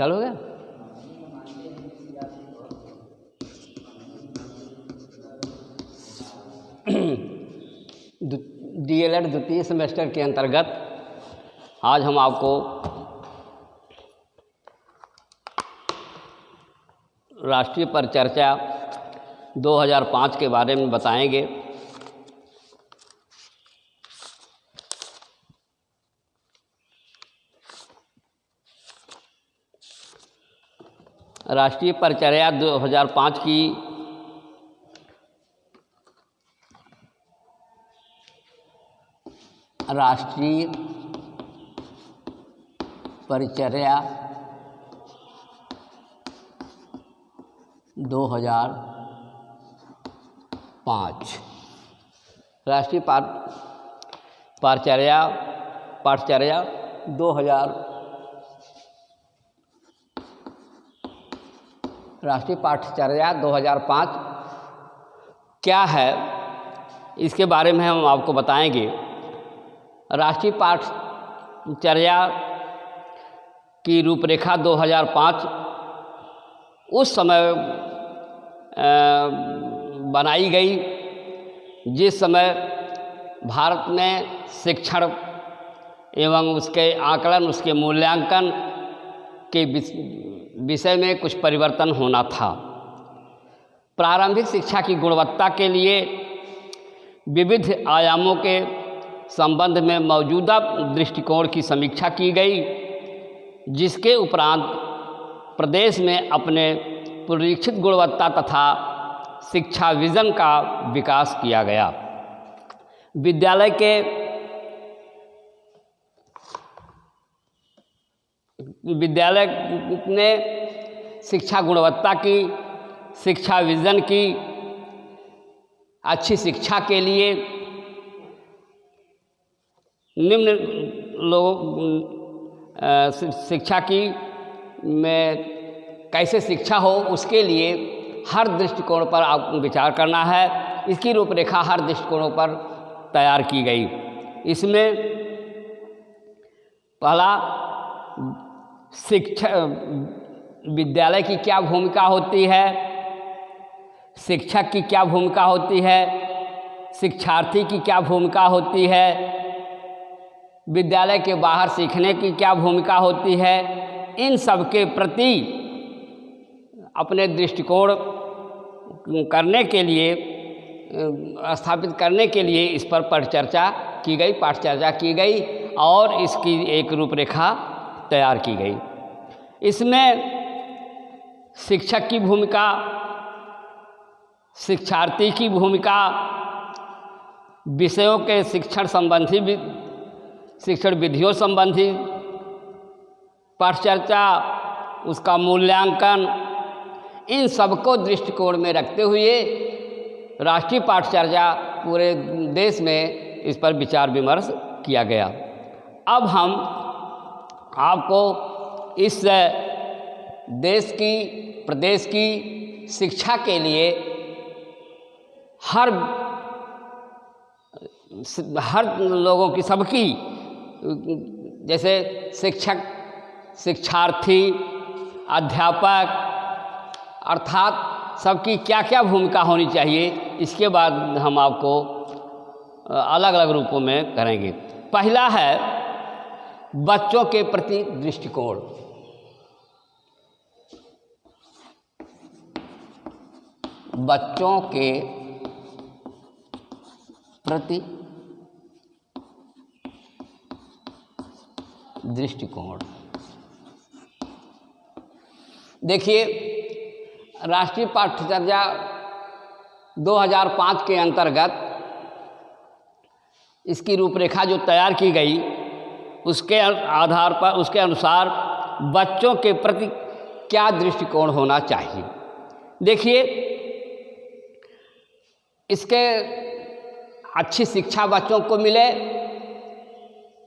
चालू हो गया। डीएलएड द्वितीय सेमेस्टर के अंतर्गत आज हम आपको राष्ट्रीय परिचर्चा 2005 के बारे में बताएंगे। राष्ट्रीय परिचर्या 2005 की राष्ट्रीय परिचर्या 2005 राष्ट्रीय पाठचर्या 2000 राष्ट्रीय पाठचर्या 2005 क्या है, इसके बारे में हम आपको बताएंगे। राष्ट्रीय पाठचर्या की रूपरेखा 2005 उस समय बनाई गई जिस समय भारत में शिक्षण एवं उसके आकलन, उसके मूल्यांकन के विषय में कुछ परिवर्तन होना था। प्रारंभिक शिक्षा की गुणवत्ता के लिए विविध आयामों के संबंध में मौजूदा दृष्टिकोण की समीक्षा की गई, जिसके उपरांत प्रदेश में अपने पुनरीक्षित गुणवत्ता तथा शिक्षा विजन का विकास किया गया। विद्यालय ने शिक्षा गुणवत्ता की, शिक्षा विजन की, अच्छी शिक्षा के लिए निम्न शिक्षा की में कैसे शिक्षा हो उसके लिए हर दृष्टिकोण पर आपको विचार करना है। इसकी रूपरेखा हर दृष्टिकोणों पर तैयार की गई। इसमें पहला शिक्षा, विद्यालय की क्या भूमिका होती है, शिक्षक की क्या भूमिका होती है, शिक्षार्थी की क्या भूमिका होती है, विद्यालय के बाहर सीखने की क्या भूमिका होती है, इन सब के प्रति अपने दृष्टिकोण करने के लिए, स्थापित करने के लिए इस पर परिचर्चा की गई, पाठचर्चा की गई और इसकी एक रूपरेखा तैयार की गई। इसमें शिक्षक की भूमिका, शिक्षार्थी की भूमिका, विषयों के शिक्षण संबंधी, शिक्षण विधियों संबंधी पाठचर्चा, उसका मूल्यांकन, इन सबको दृष्टिकोण में रखते हुए राष्ट्रीय पाठचर्या पूरे देश में इस पर विचार विमर्श किया गया। अब हम आपको इस देश की, प्रदेश की शिक्षा के लिए हर लोगों की, सबकी, जैसे शिक्षक, शिक्षार्थी, अध्यापक, अर्थात सबकी क्या क्या भूमिका होनी चाहिए, इसके बाद हम आपको अलग अलग रूपों में करेंगे। पहला है बच्चों के प्रति दृष्टिकोण। बच्चों के प्रति दृष्टिकोण। देखिए, राष्ट्रीय पाठचर्या 2005 के अंतर्गत इसकी रूपरेखा जो तैयार की गई, उसके आधार पर, उसके अनुसार बच्चों के प्रति क्या दृष्टिकोण होना चाहिए। देखिए, इसके अच्छी शिक्षा बच्चों को मिले,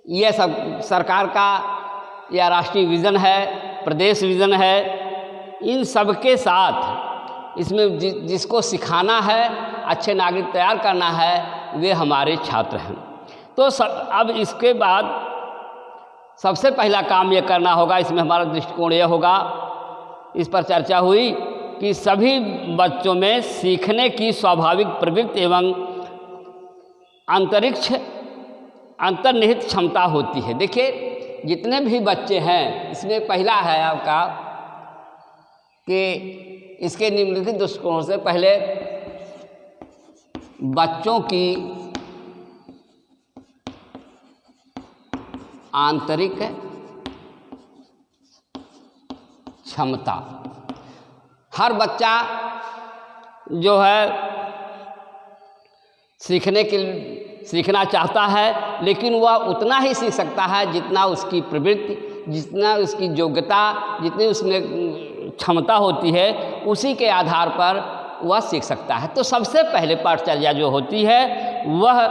ये सब सरकार का या राष्ट्रीय विज़न है, प्रदेश विज़न है। इन सब के साथ इसमें जिसको सिखाना है, अच्छे नागरिक तैयार करना है, वे हमारे छात्र हैं। तो अब इसके बाद सबसे पहला काम ये करना होगा, इसमें हमारा दृष्टिकोण ये होगा, इस पर चर्चा हुई कि सभी बच्चों में सीखने की स्वाभाविक प्रवृत्ति एवं अंतर्निहित क्षमता होती है। देखिए जितने भी बच्चे हैं, इसमें पहला है आपका कि इसके निम्नलिखित दृष्टिकोण से पहले बच्चों की आंतरिक क्षमता। हर बच्चा जो है सीखना चाहता है, लेकिन वह उतना ही सीख सकता है जितना उसकी प्रवृत्ति, जितना उसकी योग्यता, जितनी उसमें क्षमता होती है, उसी के आधार पर वह सीख सकता है। तो सबसे पहले पाठचर्या जो होती है वह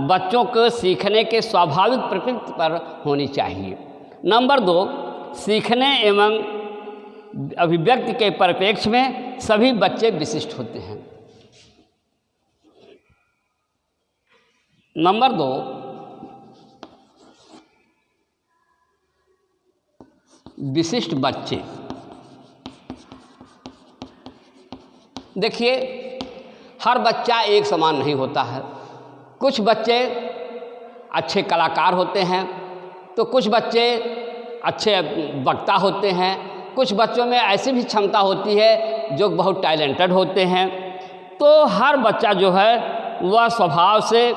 बच्चों को सीखने के स्वाभाविक प्रवृत्ति पर होनी चाहिए। नंबर 2, सीखने एवं अभिव्यक्ति के परिप्रेक्ष्य में सभी बच्चे विशिष्ट होते हैं। नंबर 2, विशिष्ट बच्चे। देखिए हर बच्चा एक समान नहीं होता है। कुछ बच्चे अच्छे कलाकार होते हैं, तो कुछ बच्चे अच्छे वक्ता होते हैं, कुछ बच्चों में ऐसी भी क्षमता होती है जो बहुत टैलेंटेड होते हैं। तो हर बच्चा जो है वह स्वभाव से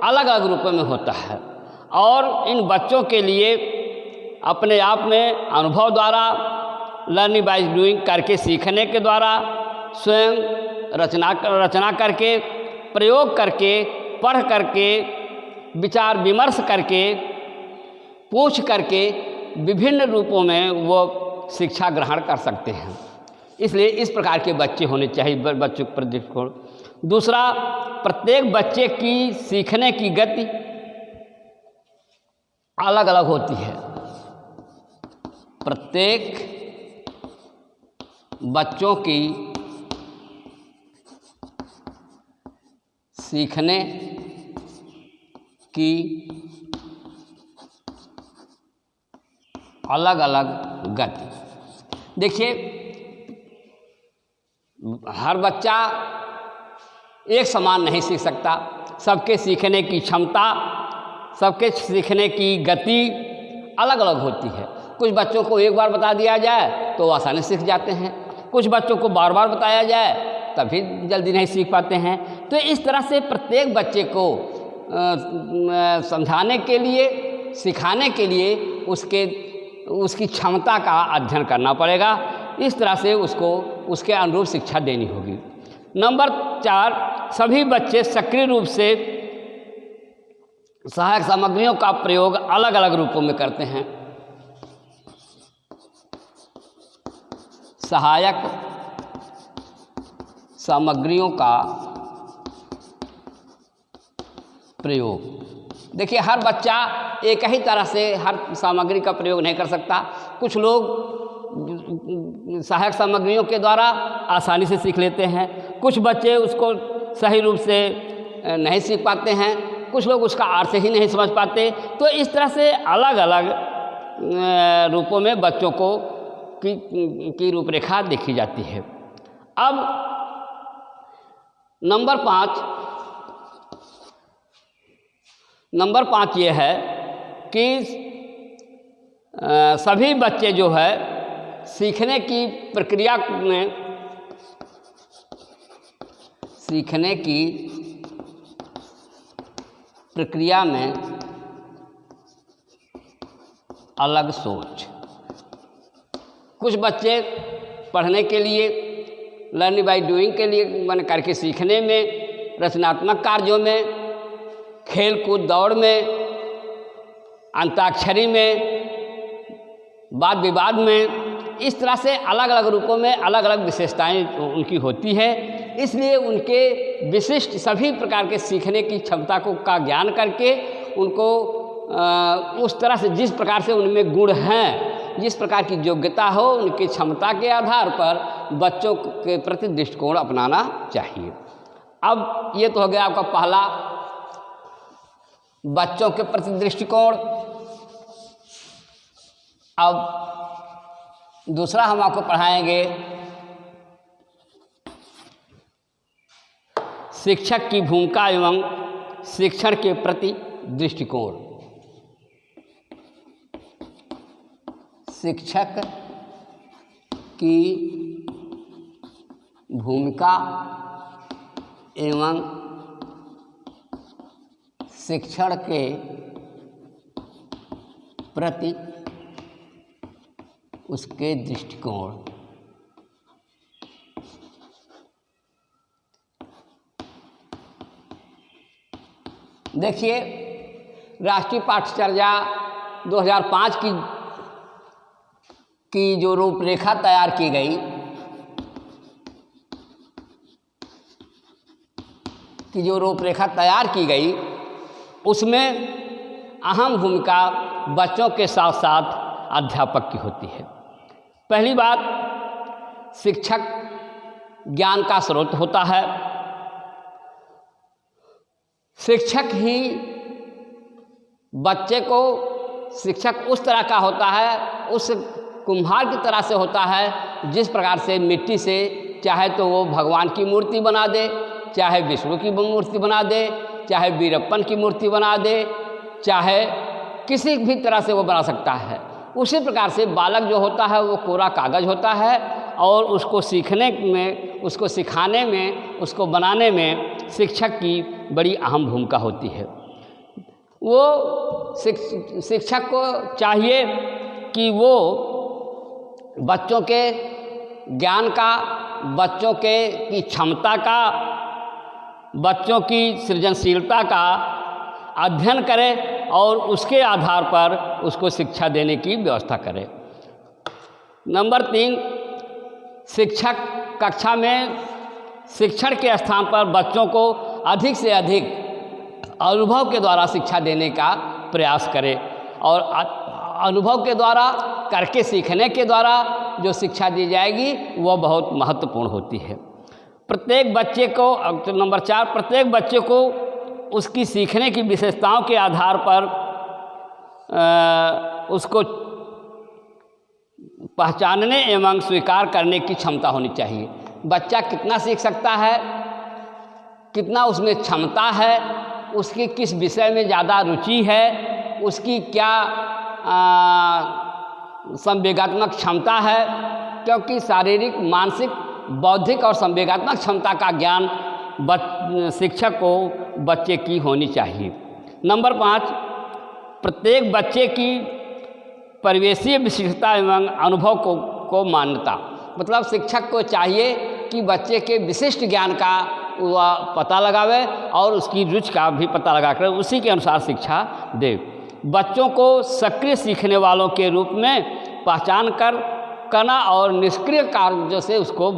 अलग अलग रूपों में होता है, और इन बच्चों के लिए अपने आप में अनुभव द्वारा, लर्निंग बाय डूइंग करके सीखने के द्वारा, स्वयं रचना करके, प्रयोग करके, पढ़ करके, विचार विमर्श करके, पूछ करके विभिन्न रूपों में वो शिक्षा ग्रहण कर सकते हैं। इसलिए इस प्रकार के बच्चे होने चाहिए बच्चों के दृष्टिकोण। दूसरा, प्रत्येक बच्चे की सीखने की गति अलग अलग होती है। प्रत्येक बच्चों की सीखने की अलग अलग गति। देखिए हर बच्चा एक समान नहीं सीख सकता, सबके सीखने की क्षमता, सबके सीखने की गति अलग अलग होती है। कुछ बच्चों को एक बार बता दिया जाए तो वो आसानी से सीख जाते हैं, कुछ बच्चों को बार बार बताया जाए तभी जल्दी नहीं सीख पाते हैं। तो इस तरह से प्रत्येक बच्चे को समझाने के लिए, सिखाने के लिए उसकी क्षमता का अध्ययन करना पड़ेगा। इस तरह से उसको उसके अनुरूप शिक्षा देनी होगी। नंबर 4, सभी बच्चे सक्रिय रूप से सहायक सामग्रियों का प्रयोग अलग अलग रूपों में करते हैं। सहायक सामग्रियों का प्रयोग। देखिए हर बच्चा एक ही तरह से हर सामग्री का प्रयोग नहीं कर सकता। कुछ लोग सहायक सामग्रियों के द्वारा आसानी से सीख लेते हैं, कुछ बच्चे उसको सही रूप से नहीं सीख पाते हैं, कुछ लोग उसका अर्थ ही नहीं समझ पाते। तो इस तरह से अलग अलग रूपों में बच्चों को की रूपरेखा देखी जाती है। अब नंबर 5 ये है कि सभी बच्चे जो है सीखने की प्रक्रिया में अलग सोच। कुछ बच्चे पढ़ने के लिए, लर्निंग बाय डूइंग के लिए मन करके सीखने में, रचनात्मक कार्यों में, खेल कूद दौड़ में, अंताक्षरी में, वाद विवाद में, इस तरह से अलग अलग रूपों में अलग अलग विशेषताएं उनकी होती है। इसलिए उनके विशिष्ट सभी प्रकार के सीखने की क्षमता का ज्ञान करके उनको उस तरह से जिस प्रकार से उनमें गुण हैं, जिस प्रकार की योग्यता हो, उनकी क्षमता के आधार पर बच्चों के प्रति दृष्टिकोण अपनाना चाहिए। अब ये तो हो गया आपका पहला बच्चों के प्रति दृष्टिकोण। अब दूसरा हम आपको पढ़ाएंगे शिक्षक की भूमिका एवं शिक्षण के प्रति दृष्टिकोण। शिक्षक की भूमिका एवं शिक्षण के प्रति उसके दृष्टिकोण। देखिए, राष्ट्रीय पाठ्यचर्या 2005 की जो रूपरेखा तैयार की गई, उसमें अहम भूमिका बच्चों के साथ साथ अध्यापक की होती है। पहली बात, शिक्षक ज्ञान का स्रोत होता है। शिक्षक ही बच्चे को, शिक्षक उस तरह का होता है, उस कुम्हार की तरह से होता है जिस प्रकार से मिट्टी से चाहे तो वो भगवान की मूर्ति बना दे, चाहे विष्णु की मूर्ति बना दे, चाहे वीरप्पन की मूर्ति बना दे, चाहे किसी भी तरह से वो बना सकता है। उसी प्रकार से बालक जो होता है वो कोरा कागज़ होता है और उसको सीखने में, उसको सिखाने में, उसको बनाने में शिक्षक की बड़ी अहम भूमिका होती है। वो शिक्षक को चाहिए कि वो बच्चों के ज्ञान का, बच्चों की क्षमता का, बच्चों की सृजनशीलता का अध्ययन करे और उसके आधार पर उसको शिक्षा देने की व्यवस्था करे। नंबर 3, शिक्षक कक्षा में शिक्षण के स्थान पर बच्चों को अधिक से अधिक अनुभव के द्वारा शिक्षा देने का प्रयास करे और अनुभव के द्वारा, करके सीखने के द्वारा जो शिक्षा दी जाएगी वह बहुत महत्वपूर्ण होती है। प्रत्येक बच्चे को, नंबर 4, प्रत्येक बच्चे को उसकी सीखने की विशेषताओं के आधार पर उसको पहचानने एवं स्वीकार करने की क्षमता होनी चाहिए। बच्चा कितना सीख सकता है, कितना उसमें क्षमता है, उसकी किस विषय में ज़्यादा रुचि है, उसकी क्या संवेगात्मक क्षमता है, क्योंकि शारीरिक, मानसिक, बौद्धिक और संवेगात्मक क्षमता का ज्ञान शिक्षक को बच्चे की होनी चाहिए। नंबर 5, प्रत्येक बच्चे की परिवेशीय विशिष्टता एवं अनुभव को मान्यता। मतलब शिक्षक को चाहिए कि बच्चे के विशिष्ट ज्ञान का वह पता लगावे और उसकी रुचि का भी पता लगाकर उसी के अनुसार शिक्षा दे। बच्चों को सक्रिय सीखने वालों के रूप में पहचान करना और निष्क्रिय कार्यों से उसको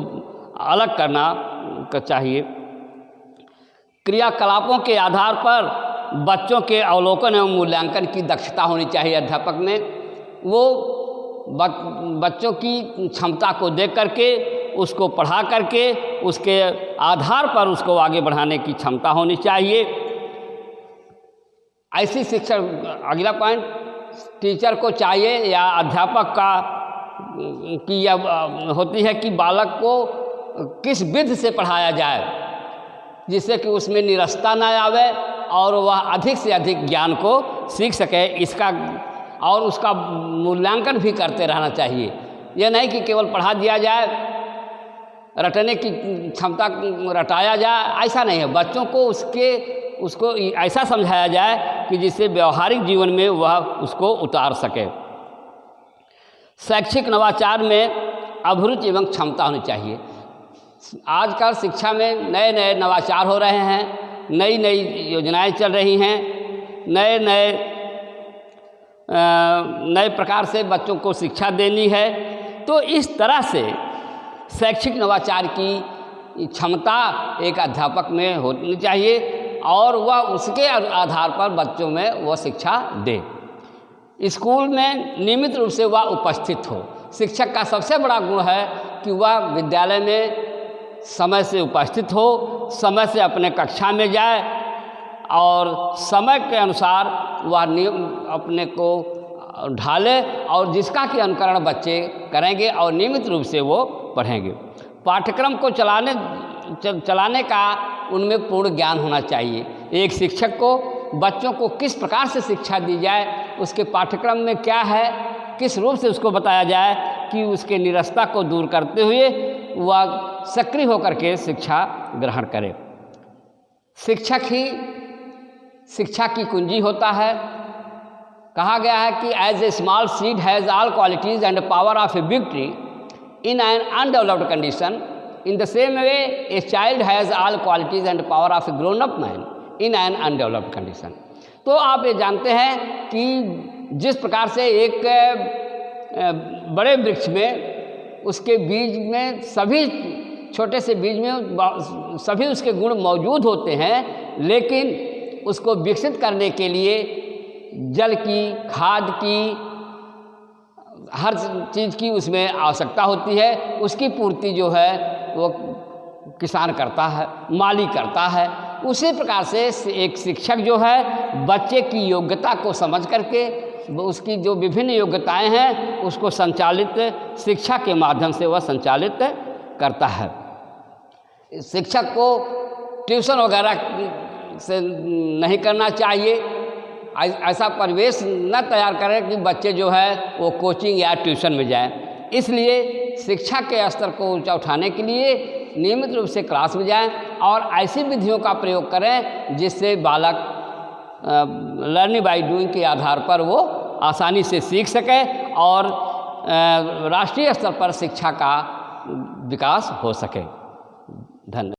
अलग करना चाहिए। क्रियाकलापों के आधार पर बच्चों के अवलोकन एवं मूल्यांकन की दक्षता होनी चाहिए अध्यापक में। वो बच्चों की क्षमता को देख करके, उसको पढ़ा करके, उसके आधार पर उसको आगे बढ़ाने की क्षमता होनी चाहिए। ऐसी शिक्षण, अगला पॉइंट, टीचर को चाहिए या अध्यापक का की यह होती है कि बालक को किस विधि से पढ़ाया जाए जिससे कि उसमें निरस्ता न आवे और वह अधिक से अधिक ज्ञान को सीख सके। इसका और उसका मूल्यांकन भी करते रहना चाहिए। यह नहीं कि केवल पढ़ा दिया जाए, रटने की क्षमता रटाया जाए, ऐसा नहीं है। बच्चों को उसको ऐसा समझाया जाए कि जिससे व्यवहारिक जीवन में वह उसको उतार सके। शैक्षिक नवाचार में अभिरुचि एवं क्षमता होनी चाहिए। आजकल शिक्षा में नए नए नवाचार हो रहे हैं, नई नई योजनाएं चल रही हैं, नए प्रकार से बच्चों को शिक्षा देनी है। तो इस तरह से शैक्षिक नवाचार की क्षमता एक अध्यापक में होनी चाहिए और वह उसके आधार पर बच्चों में वह शिक्षा दे। स्कूल में नियमित रूप से वह उपस्थित हो। शिक्षक का सबसे बड़ा गुण है कि वह विद्यालय में समय से उपस्थित हो, समय से अपने कक्षा में जाए और समय के अनुसार वह अपने को ढाले और जिसका कि अनुकरण बच्चे करेंगे और नियमित रूप से वो पढ़ेंगे। पाठ्यक्रम को चलाने का उनमें पूर्ण ज्ञान होना चाहिए। एक शिक्षक को बच्चों को किस प्रकार से शिक्षा दी जाए, उसके पाठ्यक्रम में क्या है, किस रूप से उसको बताया जाए कि उसके निरस्ता को दूर करते हुए वह सक्रिय होकर के शिक्षा ग्रहण करे। शिक्षक ही शिक्षा की कुंजी होता है। कहा गया है कि as a small seed has all qualities and power of a big tree in an undeveloped condition, in the same way a child has all qualities and power of a grown up man in an undeveloped condition. तो आप ये जानते हैं कि जिस प्रकार से एक बड़े वृक्ष में उसके बीज में सभी छोटे से बीज में सभी उसके गुण मौजूद होते हैं, लेकिन उसको विकसित करने के लिए जल की, खाद की, हर चीज़ की उसमें आवश्यकता होती है। उसकी पूर्ति जो है वो किसान करता है, माली करता है। उसी प्रकार से एक शिक्षक जो है बच्चे की योग्यता को समझ करके उसकी जो विभिन्न योग्यताएं हैं उसको संचालित शिक्षा के माध्यम से वह संचालित करता है। शिक्षक को ट्यूशन वगैरह से नहीं करना चाहिए। ऐसा परिवेश न तैयार करें कि बच्चे जो है वो कोचिंग या ट्यूशन में जाएं। इसलिए शिक्षा के स्तर को ऊंचा उठाने के लिए नियमित रूप से क्लास में जाएं और ऐसी विधियों का प्रयोग करें जिससे बालक लर्निंग बाय डूइंग के आधार पर वो आसानी से सीख सके और राष्ट्रीय स्तर पर शिक्षा का विकास हो सके। धन्यवाद।